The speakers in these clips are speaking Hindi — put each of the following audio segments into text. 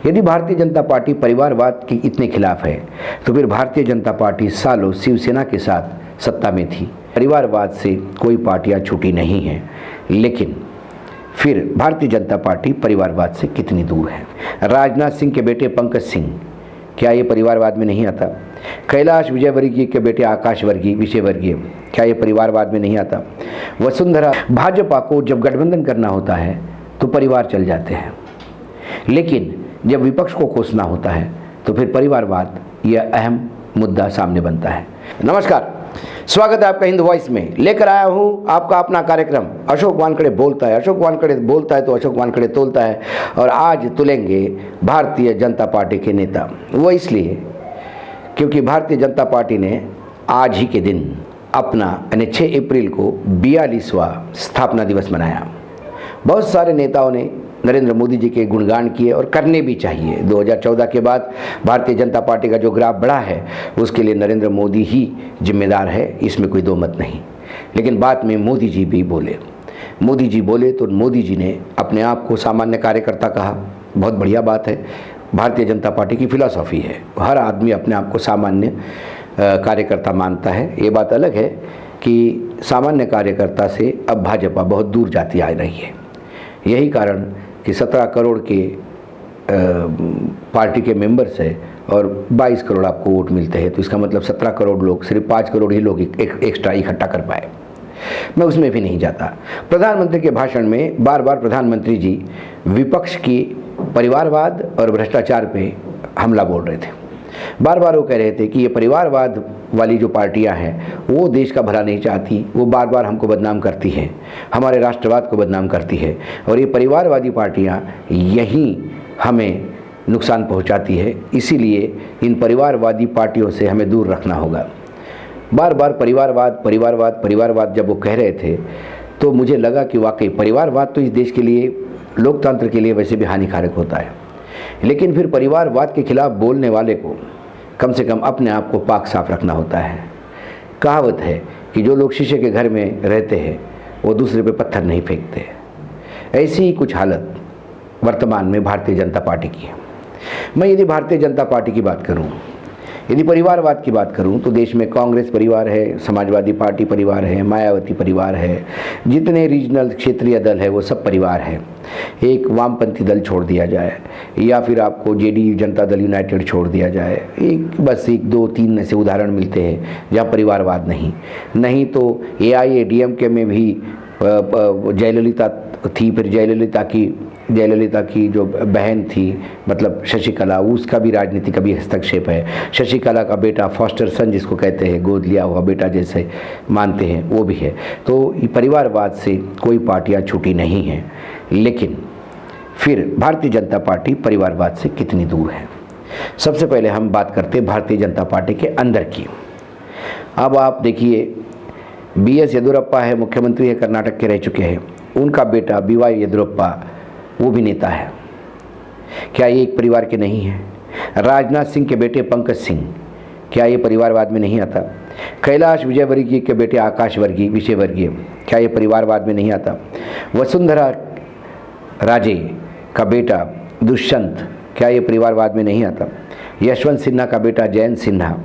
यदि भारतीय जनता पार्टी परिवारवाद के इतने खिलाफ है तो फिर भारतीय जनता पार्टी सालों शिवसेना के साथ सत्ता में थी। परिवारवाद से कोई पार्टियां छूटी नहीं हैं, लेकिन फिर भारतीय जनता पार्टी परिवारवाद से कितनी दूर है। राजनाथ सिंह के बेटे पंकज सिंह, क्या ये परिवारवाद में नहीं आता? कैलाश विजयवर्गीय के बेटे आकाश विजयवर्गीय, क्या ये परिवारवाद में नहीं आता? वसुंधरा, भाजपा को जब गठबंधन करना होता है तो परिवार चल जाते हैं, लेकिन जब विपक्ष को कोसना होता है तो फिर परिवारवाद यह अहम मुद्दा सामने बनता है। नमस्कार, स्वागत है आपका हिंद वॉइस में। लेकर आया हूं आपका अपना कार्यक्रम अशोक वानखेड़े बोलता है। अशोक वानखेड़े बोलता है तो अशोक वानखेड़े तोलता है। और आज तुलेंगे भारतीय जनता पार्टी के नेता। वो इसलिए क्योंकि भारतीय जनता पार्टी ने आज ही के दिन अपना यानी 6 अप्रैल को 42वां स्थापना दिवस मनाया। बहुत सारे नेताओं ने नरेंद्र मोदी जी के गुणगान किए और करने भी चाहिए। 2014 के बाद भारतीय जनता पार्टी का जो ग्राफ बढ़ा है उसके लिए नरेंद्र मोदी ही जिम्मेदार है, इसमें कोई दो मत नहीं। लेकिन बात में मोदी जी भी बोले। मोदी जी बोले तो मोदी जी ने अपने आप को सामान्य कार्यकर्ता कहा। बहुत बढ़िया बात है, भारतीय जनता पार्टी की फिलॉसफी है, हर आदमी अपने आप को सामान्य कार्यकर्ता मानता है। ये बात अलग है कि सामान्य कार्यकर्ता से अब भाजपा बहुत दूर जाती आ रही है। यही कारण कि 17 करोड़ के पार्टी के मेंबर्स है और 22 करोड़ आपको वोट मिलते हैं, तो इसका मतलब 17 करोड़ लोग, सिर्फ 5 करोड़ ही लोग एक्स्ट्रा इकट्ठा कर पाए। मैं उसमें भी नहीं जाता। प्रधानमंत्री के भाषण में बार बार प्रधानमंत्री जी विपक्ष की परिवारवाद और भ्रष्टाचार पे हमला बोल रहे थे। बार बार वो कह रहे थे कि ये परिवारवाद वाली जो पार्टियां हैं वो देश का भला नहीं चाहती, वो बार बार हमको बदनाम करती हैं, हमारे राष्ट्रवाद को बदनाम करती है, और ये परिवारवादी पार्टियां यही हमें नुकसान पहुंचाती है। इसीलिए इन परिवारवादी पार्टियों से हमें दूर रखना होगा। बार बार परिवारवाद परिवारवाद परिवारवाद जब वो कह रहे थे तो मुझे लगा कि वाकई परिवारवाद तो इस देश के लिए, लोकतंत्र के लिए वैसे भी हानिकारक होता है, लेकिन फिर परिवारवाद के खिलाफ बोलने वाले को कम से कम अपने आप को पाक साफ रखना होता है। कहावत है कि जो लोग शीशे के घर में रहते हैं वो दूसरे पे पत्थर नहीं फेंकते। ऐसी ही कुछ हालत वर्तमान में भारतीय जनता पार्टी की है। मैं यदि भारतीय जनता पार्टी की बात करूं, यदि परिवारवाद की बात करूं, तो देश में कांग्रेस परिवार है, समाजवादी पार्टी परिवार है, मायावती परिवार है, जितने रीजनल क्षेत्रीय दल है वो सब परिवार है। एक वामपंथी दल छोड़ दिया जाए या फिर आपको जेडीयू जनता दल यूनाइटेड छोड़ दिया जाए, बस 1 2 3 ऐसे उदाहरण मिलते हैं जहाँ परिवारवाद नहीं तो AIADMK में भी जयललिता थी, फिर जयललिता की जो बहन थी मतलब शशिकला, उसका भी राजनीति का भी हस्तक्षेप है। शशिकला का बेटा फॉस्टर सन जिसको कहते हैं, गोद लिया हुआ बेटा जैसे मानते हैं, वो भी है। तो परिवारवाद से कोई पार्टियां छूटी नहीं हैं, लेकिन फिर भारतीय जनता पार्टी परिवारवाद से कितनी दूर है। सबसे पहले हम बात करते हैं भारतीय जनता पार्टी के अंदर की। अब आप देखिए, BS येदियुरप्पा है, मुख्यमंत्री है, कर्नाटक के रह चुके हैं। उनका बेटा BY येदियुरप्पा वो भी नेता है। क्या ये एक परिवार के नहीं है? राजनाथ सिंह के बेटे पंकज सिंह, क्या ये परिवारवाद में नहीं आता? कैलाश विजयवर्गीय के बेटे आकाश विजयवर्गीय, क्या ये परिवारवाद में नहीं आता? वसुंधरा राजे का बेटा दुष्यंत, क्या ये परिवारवाद में नहीं आता? यशवंत सिन्हा का बेटा जयंत सिन्हा,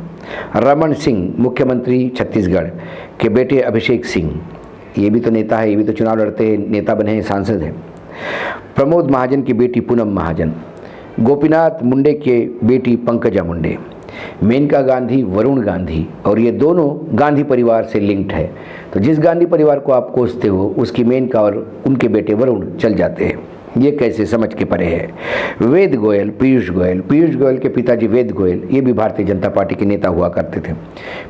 रमन सिंह मुख्यमंत्री छत्तीसगढ़ के बेटे अभिषेक सिंह, ये भी तो नेता है, ये भी तो चुनाव लड़ते हैं, नेता बने हैं, सांसद हैं। प्रमोद महाजन की बेटी पूनम महाजन, गोपीनाथ मुंडे के बेटी पंकजा मुंडे, मेनका गांधी, वरुण गांधी, और ये दोनों गांधी परिवार से लिंक्ड है। तो जिस गांधी परिवार को आप कोसते हो उसकी मेनका और उनके बेटे वरुण चल जाते हैं। ये कैसे, समझ के परे है। वेद गोयल, पीयूष गोयल के पिताजी वेद गोयल, ये भी भारतीय जनता पार्टी के नेता हुआ करते थे।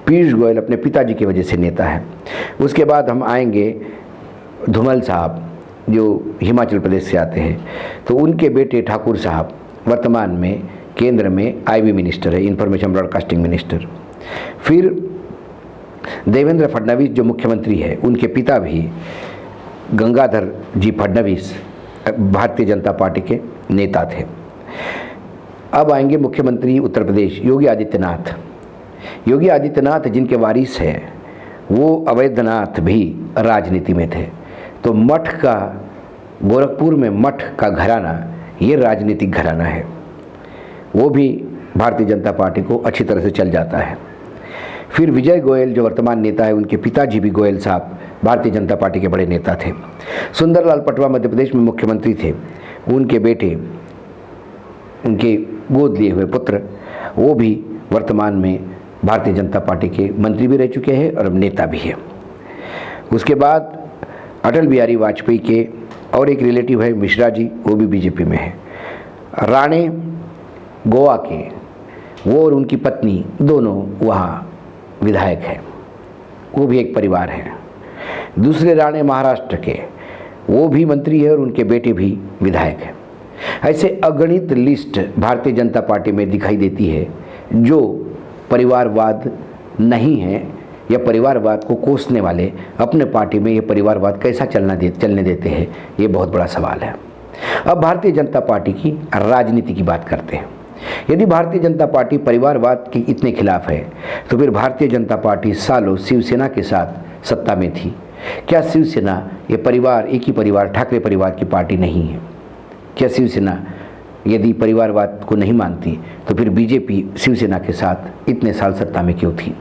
पीयूष गोयल अपने पिताजी की वजह से नेता है। उसके बाद हम आएंगे धूमल साहब जो हिमाचल प्रदेश से आते हैं, तो उनके बेटे ठाकुर साहब वर्तमान में केंद्र में IB मिनिस्टर है, इंफॉर्मेशन ब्रॉडकास्टिंग मिनिस्टर। फिर देवेंद्र फडणवीस जो मुख्यमंत्री है, उनके पिता भी गंगाधर जी फडणवीस भारतीय जनता पार्टी के नेता थे। अब आएंगे मुख्यमंत्री उत्तर प्रदेश योगी आदित्यनाथ जिनके वारिस हैं, वो अवैधनाथ भी राजनीति में थे। तो मठ का, गोरखपुर में मठ का घराना ये राजनीतिक घराना है। वो भी भारतीय जनता पार्टी को अच्छी तरह से चल जाता है। फिर विजय गोयल जो वर्तमान नेता है, उनके पिताजी भी गोयल साहब भारतीय जनता पार्टी के बड़े नेता थे। सुंदरलाल पटवा मध्य प्रदेश में मुख्यमंत्री थे। उनके बेटे, उनके गोद लिए हुए पुत्र, वो भी वर्तमान में भारतीय जनता पार्टी के मंत्री भी रह चुके हैं और अब नेता भी है। उसके बाद अटल बिहारी वाजपेयी के और एक रिलेटिव है मिश्रा जी, वो भी बीजेपी में है। राणे गोवा के, वो और उनकी पत्नी दोनों वहाँ विधायक हैं, वो भी एक परिवार है। दूसरे राणे महाराष्ट्र के, वो भी मंत्री है और उनके बेटे भी विधायक हैं। ऐसे अगणित लिस्ट भारतीय जनता पार्टी में दिखाई देती है जो परिवारवाद नहीं है, या परिवारवाद को कोसने वाले अपने पार्टी में ये परिवारवाद कैसा चलने देते हैं, ये बहुत बड़ा सवाल है। अब भारतीय जनता पार्टी की राजनीति की बात करते हैं। यदि भारतीय जनता पार्टी परिवारवाद के इतने खिलाफ है तो फिर भारतीय जनता पार्टी सालों शिवसेना के साथ सत्ता में थी। क्या शिवसेना ये परिवार, एक ही परिवार, ठाकरे परिवार की पार्टी नहीं है? क्या शिवसेना यदि परिवारवाद को नहीं मानती तो फिर बीजेपी शिवसेना के साथ इतने साल सत्ता में क्यों थी?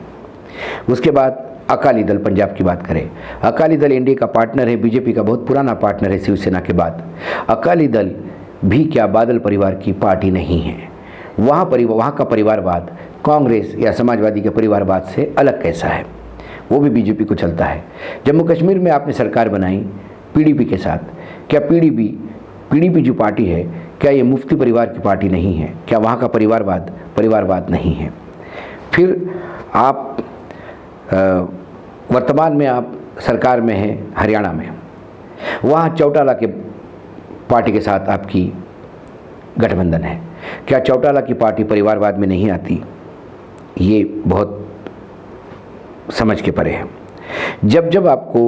उसके बाद अकाली दल पंजाब की बात करें। अकाली दल एनडीए का पार्टनर है, बीजेपी का बहुत पुराना पार्टनर है शिवसेना के बाद। अकाली दल भी क्या बादल परिवार की पार्टी नहीं है? वहाँ का परिवारवाद कांग्रेस या समाजवादी के परिवारवाद से अलग कैसा है? वो भी बीजेपी को चलता है। जम्मू कश्मीर में आपने सरकार बनाई पीडीपी के साथ, क्या पीडीपी जो पार्टी है, क्या ये मुफ्ती परिवार की पार्टी नहीं है? क्या वहाँ का परिवारवाद नहीं है? फिर आप वर्तमान में आप सरकार में हैं हरियाणा में, वहाँ चौटाला के पार्टी के साथ आपकी गठबंधन है। क्या चौटाला की पार्टी परिवारवाद में नहीं आती? ये बहुत समझ के परे है। जब जब आपको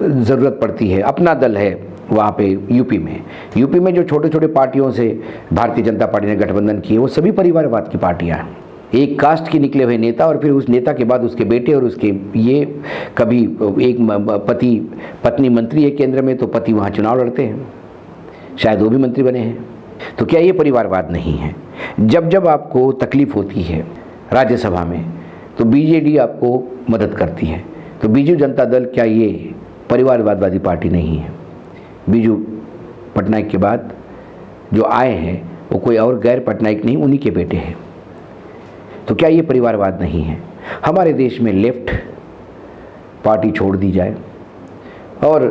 ज़रूरत पड़ती है, अपना दल है वहाँ पे यूपी में जो छोटे छोटे पार्टियों से भारतीय जनता पार्टी ने गठबंधन किए, वो सभी परिवारवाद की पार्टियाँ हैं। एक कास्ट के निकले हुए नेता और फिर उस नेता के बाद उसके बेटे और उसके ये, कभी एक पत्नी मंत्री है केंद्र में तो पति वहाँ चुनाव लड़ते हैं, शायद वो भी मंत्री बने हैं। तो क्या ये परिवारवाद नहीं है? जब जब आपको तकलीफ होती है राज्यसभा में तो बीजेडी आपको मदद करती है। तो बीजू जनता दल क्या ये परिवारवादी पार्टी नहीं है? बीजू पटनायक के बाद जो आए हैं वो कोई और गैर पटनायक नहीं, उन्हीं के बेटे हैं। तो क्या ये परिवारवाद नहीं है? हमारे देश में लेफ्ट पार्टी छोड़ दी जाए और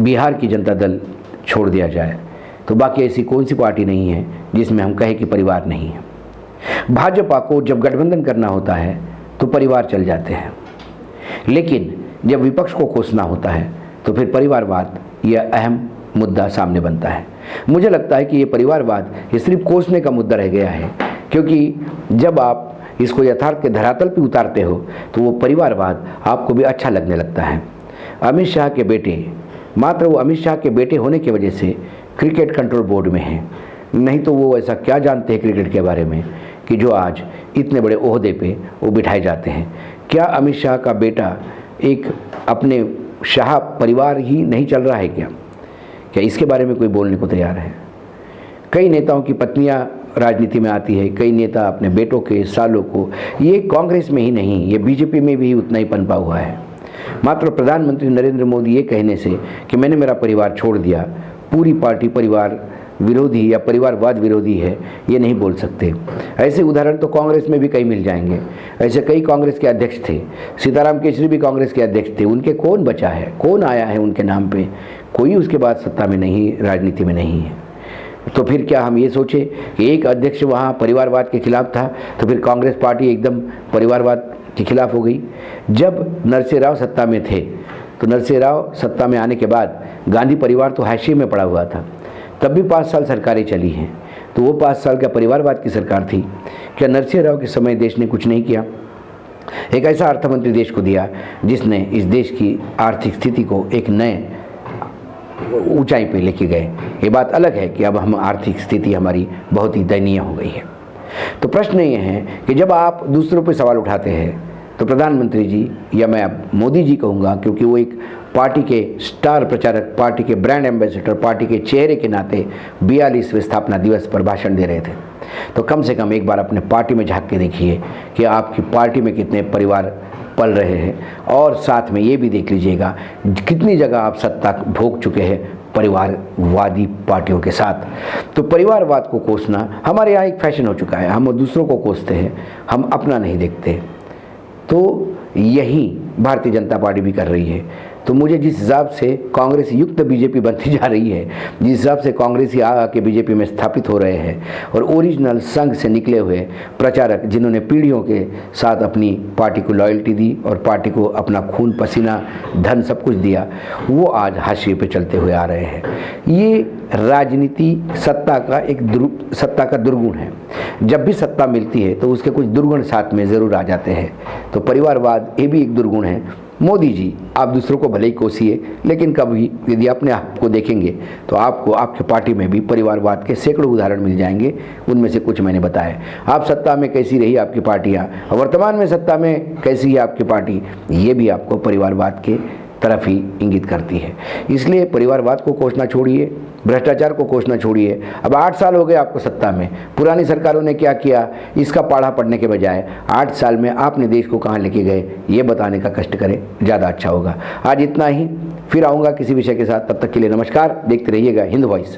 बिहार की जनता दल छोड़ दिया जाए तो बाकी ऐसी कौन सी पार्टी नहीं है जिसमें हम कहें कि परिवार नहीं है? भाजपा को जब गठबंधन करना होता है तो परिवार चल जाते हैं, लेकिन जब विपक्ष को कोसना होता है तो फिर परिवारवाद यह अहम मुद्दा सामने बनता है। मुझे लगता है कि ये परिवारवाद ये सिर्फ कोसने का मुद्दा रह गया है, क्योंकि जब आप इसको यथार्थ के धरातल पर उतारते हो तो वो परिवारवाद आपको भी अच्छा लगने लगता है। अमित शाह के बेटे, मात्र वो अमित शाह के बेटे होने की वजह से क्रिकेट कंट्रोल बोर्ड में हैं, नहीं तो वो ऐसा क्या जानते हैं क्रिकेट के बारे में कि जो आज इतने बड़े ओहदे पे वो बिठाए जाते हैं। क्या अमित शाह का बेटा एक अपने शाह परिवार ही नहीं चल रहा है क्या इसके बारे में कोई बोलने को तैयार है? कई नेताओं की पत्नियां राजनीति में आती है, कई नेता अपने बेटों के सालों को, ये कांग्रेस में ही नहीं, ये बीजेपी में भी उतना ही पनपा हुआ है। मात्र प्रधानमंत्री नरेंद्र मोदी ये कहने से कि मैंने मेरा परिवार छोड़ दिया, पूरी पार्टी परिवार विरोधी या परिवारवाद विरोधी है, ये नहीं बोल सकते। ऐसे उदाहरण तो कांग्रेस में भी कई मिल जाएंगे। ऐसे कई कांग्रेस के अध्यक्ष थे, सीताराम केसरी भी कांग्रेस के अध्यक्ष थे, उनके कौन बचा है, कौन आया है उनके नाम पे? कोई उसके बाद सत्ता में नहीं, राजनीति में नहीं है। तो फिर क्या हम ये सोचे कि एक अध्यक्ष वहाँ परिवारवाद के खिलाफ था तो फिर कांग्रेस पार्टी एकदम परिवारवाद के खिलाफ हो गई? जब नरसिंह राव सत्ता में थे तो नरसिंह राव सत्ता में आने के बाद गांधी परिवार तो हाशिए में पड़ा हुआ था, तब भी 5 साल सरकारें चली हैं। तो वो 5 साल क्या परिवारवाद की सरकार थी? क्या नरसिंह राव के समय देश ने कुछ नहीं किया? एक ऐसा अर्थमंत्री देश को दिया जिसने इस देश की आर्थिक स्थिति को एक नए ऊंचाई पे लेके गए। ये बात अलग है कि अब हम आर्थिक स्थिति हमारी बहुत ही दयनीय हो गई है। तो प्रश्न ये है कि जब आप दूसरों पे सवाल उठाते हैं तो प्रधानमंत्री जी, या मैं अब मोदी जी कहूँगा क्योंकि वो एक पार्टी के स्टार प्रचारक, पार्टी के ब्रांड एम्बेसडर, पार्टी के चेहरे के नाते 42वें स्थापना दिवस पर भाषण दे रहे थे। तो कम से कम एक बार अपने पार्टी में झांक के देखिए कि आपकी पार्टी में कितने परिवार पल रहे हैं, और साथ में ये भी देख लीजिएगा कितनी जगह आप सत्ता भोग चुके हैं परिवारवादी पार्टियों के साथ। तो परिवारवाद को कोसना हमारे यहाँ एक फैशन हो चुका है, हम दूसरों को कोसते हैं, हम अपना नहीं देखते। तो यही भारतीय जनता पार्टी भी कर रही है। तो मुझे जिस हिसाब से कांग्रेस युक्त बीजेपी बनती जा रही है, जिस हिसाब से कांग्रेसी आके बीजेपी में स्थापित हो रहे हैं, और ओरिजिनल संघ से निकले हुए प्रचारक जिन्होंने पीढ़ियों के साथ अपनी पार्टी को लॉयल्टी दी और पार्टी को अपना खून पसीना धन सब कुछ दिया, वो आज हाशिए पे चलते हुए आ रहे हैं। ये राजनीति सत्ता का दुर्गुण है। जब भी सत्ता मिलती है तो उसके कुछ दुर्गुण साथ में ज़रूर आ जाते हैं। तो परिवारवाद ये भी एक दुर्गुण है। मोदी जी, आप दूसरों को भले ही कोसिए, लेकिन कभी यदि अपने आप को देखेंगे तो आपको आपके पार्टी में भी परिवारवाद के सैकड़ों उदाहरण मिल जाएंगे। उनमें से कुछ मैंने बताए। आप सत्ता में कैसी रही आपकी पार्टियां, वर्तमान में सत्ता में कैसी है आपकी पार्टी, ये भी आपको परिवारवाद के तरफ ही इंगित करती है। इसलिए परिवारवाद को कोसना छोड़िए, भ्रष्टाचार को कोसना छोड़िए। अब 8 साल हो गए आपको सत्ता में, पुरानी सरकारों ने क्या किया इसका पाढ़ा पढ़ने के बजाय 8 साल में आपने देश को कहाँ लेके गए ये बताने का कष्ट करें, ज़्यादा अच्छा होगा। आज इतना ही, फिर आऊँगा किसी विषय के साथ। तब तक के लिए नमस्कार। देखते रहिएगा हिंद वॉइस।